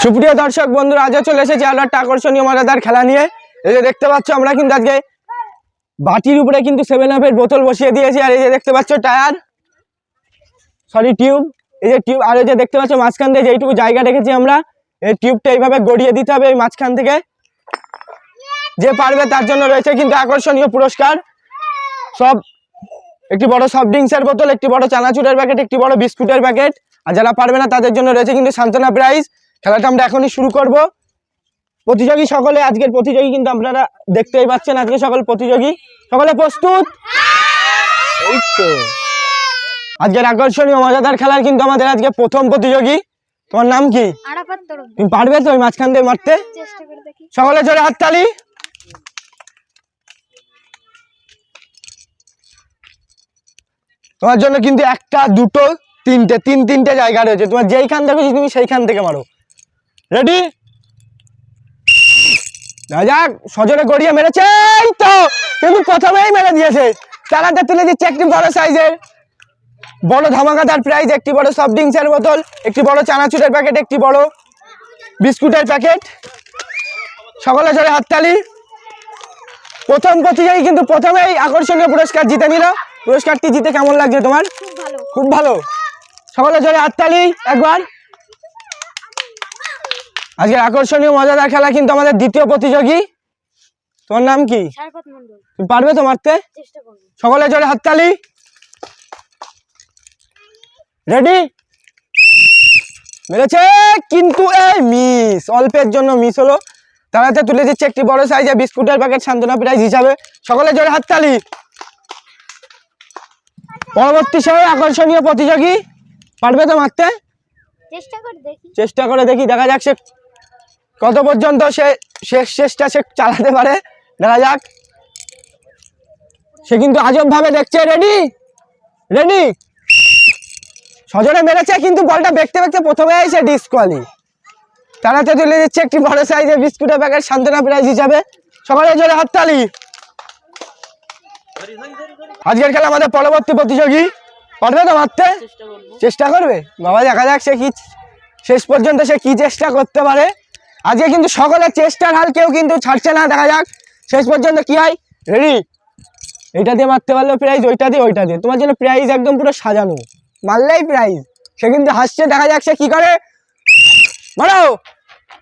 সুপ্রিয় দর্শক বন্ধুরা, আজও চলে এসেছি আরো একটা আকর্ষণীয় মজাদার খেলা নিয়ে। এই যে দেখতে পাচ্ছ, আমরা কিন্তু আজকে বাটির উপরে কিন্তু 7 আপের বোতল বসিয়ে দিয়েছি। আর এই যে দেখতে পাচ্ছ টায়ার, সরি টিউব, এই যে টিউব। আর এই যে দেখতে পাচ্ছ মাঝখান দিয়ে যেইটুকু জায়গা রেখেছি আমরা, এই টিউবটা এইভাবে গড়িয়ে দিতে হবে এই মাঝখান থেকে। যে পারবে তার জন্য রয়েছে কিন্তু আকর্ষণীয় পুরস্কার। সব একটি বড় সফট ড্রিঙ্কসের বোতল, একটি বড় চানাচুরের প্যাকেট, একটি বড় বিস্কুটের প্যাকেট। আর যারা পারবে না তাদের জন্য রয়েছে কিন্তু সান্ত্বনা প্রাইজ। খেলাটা আমরা এখনই শুরু করব। প্রতিযোগী সকলে, আজকের প্রতিযোগী কিন্তু আপনারা দেখতেই পাচ্ছেন, আজকে সকল প্রতিযোগী সকলে প্রস্তুত। এই তো আজকের আকর্ষণীয় মজাদার খেলার কিন্তু আমাদের আজকে প্রথম প্রতিযোগী। তোমার নাম কি? তুমি পারবে তো ওই মাঝখান দিয়ে মারতে? সকলে জোরে হাততালি। তোমার জন্য কিন্তু একটা, দুটো, তিনটে জায়গা রয়েছে। তোমার যেইখান থেকে তুমি সেইখান থেকে মারো। রেডি? যাক, সজোরে গড়িয়ে মেরেছে, এই তো কিন্তু প্রথমেই মেরে দিয়েছে। চালাতে তুলে দিচ্ছে একটি বড় সাইজের বড় ধামাকাদার প্রাইজ, একটি বড় সফট ড্রিঙ্কসের বোতল, একটি বড় চানাচুরের প্যাকেট, একটি বড় বিস্কুটের প্যাকেট। সকলে জোরে হাততালি। প্রথম প্রতিযোগী কিন্তু প্রথমেই আকর্ষণীয় পুরস্কার জিতে নিল। পুরস্কারটি জিতে কেমন লাগছে তোমার? খুব ভালো। সকলে জোরে হাততালি একবার। আজকের আকর্ষণীয় মজাদার খেলা কিন্তু আমাদের দ্বিতীয় প্রতিযোগী। তোমার নাম কি? তুমি পারবে তো মারতে? সকলে জোরে হাততালি। রেডি? মেরেছে কিন্তু এই মিস, অল্পের জন্য মিস হলো। তারাতে তুলে দিচ্ছে একটি বড় সাইজের বিস্কুটের প্যাকেট সান্ত্বনা প্রাইজ হিসাবে। সকলে জোরে হাততালি। পরবর্তী সময় আকর্ষণীয় প্রতিযোগী, পারবে তো মারতে? চেষ্টা করে দেখি, দেখা যাক সে কত পর্যন্ত সে চেষ্টা সে চালাতে পারে। দেখা যাক। সে কিন্তু আজব ভাবে দেখছে। রেডি? রেডি? সজোরে মেরেছে কিন্তু বলটা দেখতে দেখতে প্রথমেই সে ডিসকোয়ালি। তারাতে তুলে দিচ্ছে একটি বড় সাইজের বিস্কুটের প্যাকেট সান্ত্বনা প্রাইজ হিসাবে। সকলে জোরে হাততালি। আজকের খেলা আমাদের পরবর্তী প্রতিযোগী, পারবে তো মারতে? চেষ্টা করবে বাবা, দেখা যাক সে কি শেষ পর্যন্ত সে কি চেষ্টা করতে পারে। আজকে কিন্তু সকলের চেষ্টার হাল কেউ কিন্তু ছাড়ছে না। দেখা যাক শেষ পর্যন্ত কি হয়। রেডি? এইটা দিয়ে মারতে পারলো প্রাইজ, ওইটা দিয়ে। তোমার জন্য প্রাইজ একদম পুরো সাজানো, মারলেই প্রাইজ। সে কিন্তু হাসছে, দেখা যাক সে কি করে। মারো।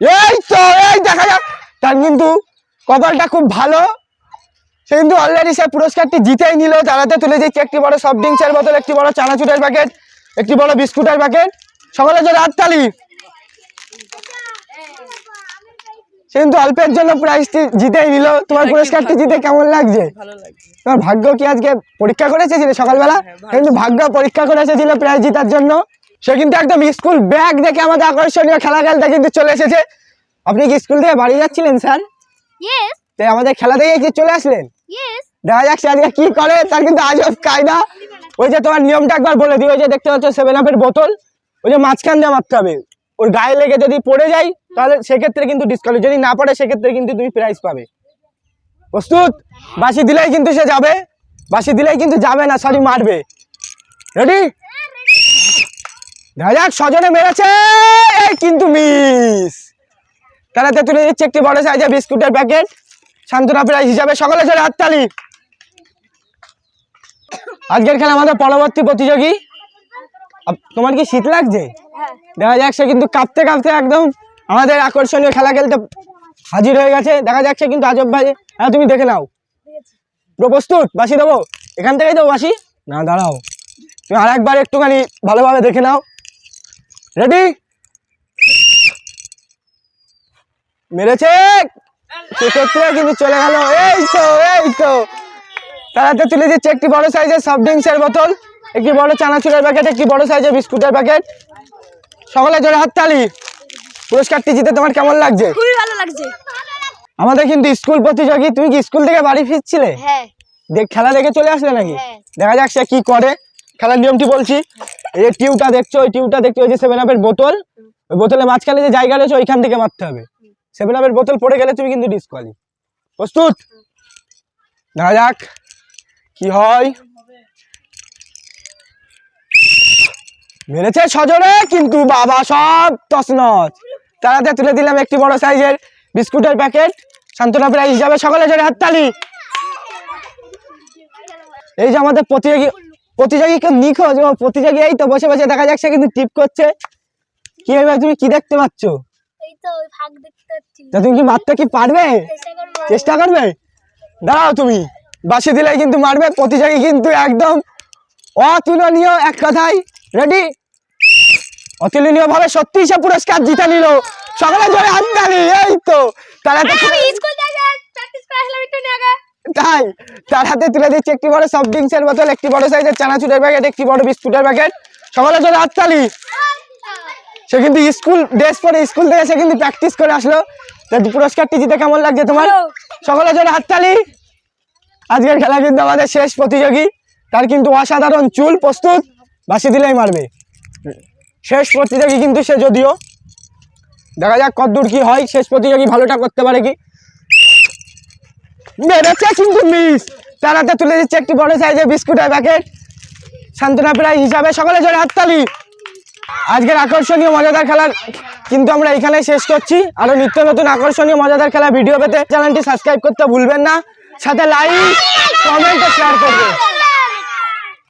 এই তো, এই দেখা যাক তার কিন্তু কপালটা খুব ভালো। সে কিন্তু অলরেডি সে পুরস্কারটি জিতেই নিল। তারাতে তুলে দিচ্ছে একটি বড় সফট ড্রিঙ্কসের বোতল, একটি বড় চানাচুরের প্যাকেট, একটি বড় বিস্কুটের প্যাকেট। সকলে জোরে হাততালি। সে কিন্তু অল্পের জন্য প্রাইজটি জিতেই নিল। তোমার পুরস্কারটি জিতে কেমন লাগছে? তোমার ভাগ্য কি আজকে পরীক্ষা করে এসেছিলে সকালবেলা? কিন্তু ভাগ্য পরীক্ষা করে এসেছিল প্রাইজ জেতার জন্য। সে কিন্তু একদম স্কুল ব্যাগ দেখে আমাদের আকর্ষণীয় খেলা খেলতে কিন্তু চলে এসেছে। আপনি কি স্কুল থেকে বাড়ি যাচ্ছিলেন স্যার? তাই আমাদের খেলা দেখে কি চলে আসলেন? দেখা যাক সে আজকে কি করে। তার কিন্তু আজব কায়দা। ওই যে তোমার নিয়মটা একবার বলে দিই। ওই যে দেখতে পাচ্ছ 7 আপের বোতল, ওই যে মাঝখান দিয়ে মারতে হবে। ওর গায়ে লেগে যদি পড়ে যায় তাহলে সেক্ষেত্রে কিন্তু ডিসকাউন্ট, যদি না পড়ে সেক্ষেত্রে কিন্তু তুমি প্রাইজ পাবে। প্রস্তুত? বাঁশি দিলেই কিন্তু সে যাবে, বাঁশি দিলেই কিন্তু যাবে না, সরি মারবে। রেডি? দেখা যাক, সজনে মেরেছে কিন্তু মিস। তারাতে তুলে দিচ্ছে একটি বড় সাইজের বিস্কুটের প্যাকেট সান্ত্বনা প্রাইজ হিসাবে। সকলে জোরে হাততালি। আজকের খেলা আমাদের পরবর্তী প্রতিযোগী। তোমার কি শীত লাগছে? দেখা যাক সে কিন্তু কাঁপতে কাঁপতে একদম আমাদের আকর্ষণীয় খেলা খেলতে হাজির হয়ে গেছে। দেখা যাচ্ছে কিন্তু আজব ভাই। হ্যাঁ, তুমি দেখে নাও। পুরো প্রস্তুত? বাঁশি দেবো? এখান থেকেই দেবো বাঁশি? না, দাঁড়াও, তুমি আর একবার একটুখানি ভালোভাবে দেখে নাও। রেডি? মেরেছে, সেক্ষেত্রে কিন্তু চলে গেল। এই তো তারাতে তুলে দিচ্ছে একটি বড় সাইজের সফট ড্রিঙ্কসের বোতল, একটি বড় চানাচুরের প্যাকেট, একটি বড় সাইজের বিস্কুটের প্যাকেট। সকলে জোরে হাততালি। পুরস্কারটি জিতে তোমার কেমন লাগছে? খুবই ভালো লাগছে। আমাদের কিন্তু স্কুল প্রতিযোগী। তুমি কি স্কুল থেকে বাড়ি ফিরছিলে? হ্যাঁ। খেলা দেখে চলে আসলে নাকি? হ্যাঁ। দেখা যাক সে কি করে। খেলার নিয়মটি বলছি। এই যে টিউবটা দেখছো, ওই টিউবটা দেখছো, ওই যে 7 আপের বোতল, ওই বোতলের মাঝখানে যে জায়গা রয়েছে ওইখান থেকে মারতে হবে। 7 আপের বোতল পড়ে গেলে তুমি কিন্তু ডিসকোয়ালি। প্রস্তুত? দেখা যাক কি হয়। মেরেছে সজোরে কিন্তু বাবা সব তছনছ। তার হাতে তুলে দিলাম একটি বড় সাইজের বিস্কুটের প্যাকেট। সান্ত্বনা প্রাইজ যাবে, সকলে জোরে হাততালি। এই যে আমাদের প্রতিযোগী নিখোঁজ, প্রতিযোগী এই তো বসে বসে দেখা যাচ্ছে কিন্তু টিপ করছে। কি এবার তুমি কি দেখতে পাচ্ছ? তুমি কি মারতে কি পারবে? চেষ্টা করবে? দাঁড়াও, তুমি বাসি দিলে কিন্তু মারবে। প্রতিযোগী কিন্তু একদম অতুলনীয়, এক কথায় রেডি, অতুলনীয় ভাবে সত্যি সে পুরস্কার জিতে নিল। সকলে জোরে হাততালি। এই তো তারা তাই তার হাতে তুলে দিচ্ছে একটি বড় সফট ড্রিঙ্কসের বোতল, একটি বড় সাইজের চানাচুরের প্যাকেট, একটি বড় বিস্কুটের প্যাকেট। সকলে জোরে হাততালি। সে কিন্তু স্কুল ড্রেস পরে স্কুল থেকে সে কিন্তু প্র্যাকটিস করে আসলো। পুরস্কারটি জিতে কেমন লাগছে তোমার? সকলে জোরে হাততালি। আজকের খেলা কিন্তু আমাদের শেষ প্রতিযোগী, তার কিন্তু অসাধারণ চুল, প্রস্তুত, বাসি দিলেই মারবে। শেষ প্রতিযোগী কিন্তু সে, যদিও দেখা যাক কতদূর কি হয়। শেষ প্রতিযোগী ভালোটা করতে পারে কি? মেরেছে কিন্তু মিস। তার হাতে তুলে দিচ্ছে একটি বড় সাইজের বিস্কুটের প্যাকেট, সান্ত্বনা প্রাইজ হিসাবে। সকলে জোরে হাততালি। আজকের আকর্ষণীয় মজাদার খেলা কিন্তু আমরা এখানে শেষ করছি। আরো নিত্য নতুন আকর্ষণীয় মজাদার খেলা ভিডিও পেতে চ্যানেলটি সাবস্ক্রাইব করতে ভুলবেন না, সাথে লাইক, কমেন্ট ও শেয়ার করবেন।